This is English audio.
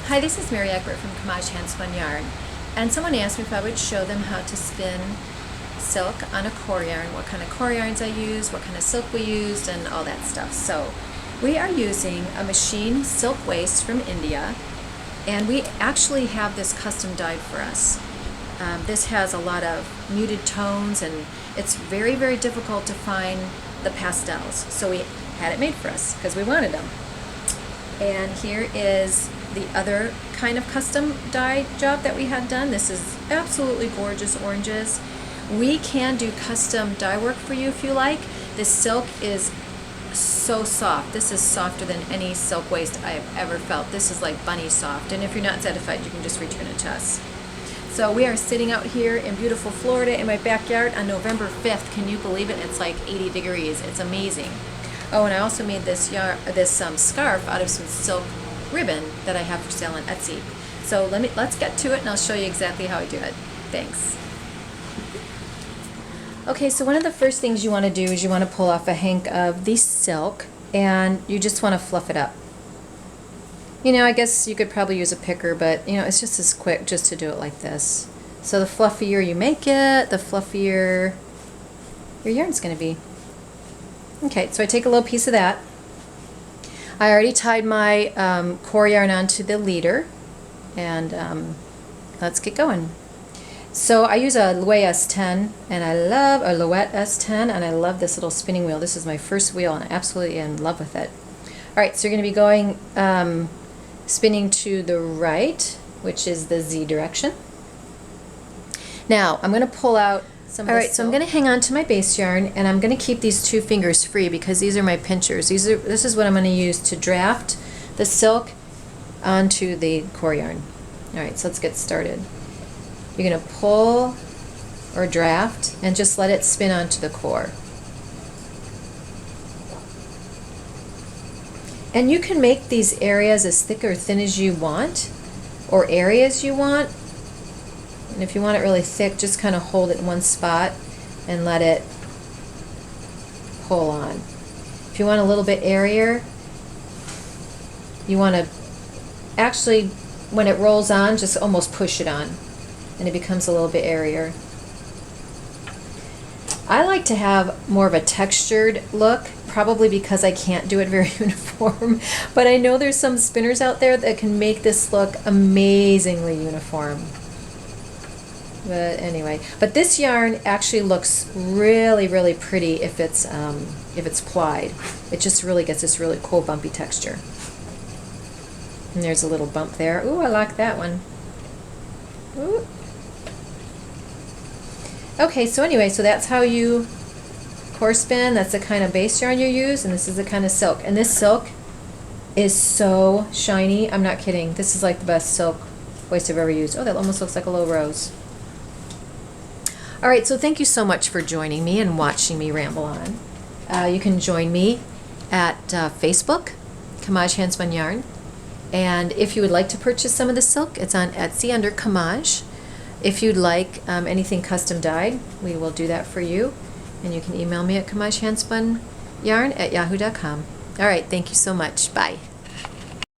Hi, this is Mary Egbert from Handspun Yarn, and someone asked me if I would show them how to spin silk on a core yarn, what kind of core yarns I use, what kind of silk we used, and all that stuff. So we are using a machine silk waist from India, and we actually have this custom dyed for us. This has a lot of muted tones, and it's very, very difficult to find the pastels. So we had it made for us because we wanted them. And here is the other kind of custom dye job that we had done. This is absolutely gorgeous oranges. We can do custom dye work for you if you like. This silk is so soft. This is softer than any silk waist I have ever felt. This is like bunny soft, and if you're not satisfied, you can just return it to us. So we are sitting out here in beautiful Florida in my backyard on November 5th. Can you believe it? It's like 80 degrees. It's amazing. Oh, and I also made this scarf out of some silk ribbon that I have for sale on Etsy. So let's get to it, and I'll show you exactly how I do it. Thanks. Okay, so one of the first things you want to do is you want to pull off a hank of the silk, and you just want to fluff it up. You know, I guess you could probably use a picker, but you know, it's just as quick just to do it like this. So the fluffier you make it, the fluffier your yarn's going to be. Okay, so I take a little piece of that. I already tied my core yarn onto the leader, and let's get going. So I use a Louet S10, and I love a Louet S10, and I love this little spinning wheel. This is my first wheel, and I'm absolutely in love with it. All right, so you're going to be going spinning to the right, which is the Z direction. Now I'm going to pull out some. All right, so I'm going to hang on to my base yarn, and I'm going to keep these two fingers free because these are my pinchers. This is what I'm going to use to draft the silk onto the core yarn. All right, so let's get started. You're going to pull or draft and just let it spin onto the core. And you can make these areas as thick or thin as you want, or areas you want. And if you want it really thick, just kind of hold it in one spot and let it pull on. If you want a little bit airier, you want to actually, when it rolls on, just almost push it on, and it becomes a little bit airier. I like to have more of a textured look, probably because I can't do it very uniform, but I know there's some spinners out there that can make this look amazingly uniform. But anyway, but this yarn actually looks really, really pretty if it's plied. It just really gets this really cool bumpy texture. And there's a little bump there. Ooh, I like that one. Ooh. Okay, so anyway, so that's how you core spin. That's the kind of base yarn you use, and this is the kind of silk. And this silk is so shiny. I'm not kidding. This is like the best silk waist I've ever used. Oh, that almost looks like a little rose. All right, so thank you so much for joining me and watching me ramble on. You can join me at Facebook, Handspun Yarn. And if you would like to purchase some of the silk, it's on Etsy under Kamaj. If you'd like anything custom dyed, we will do that for you. And you can email me at kamajhandspunyarn@yahoo.com. All right, thank you so much. Bye.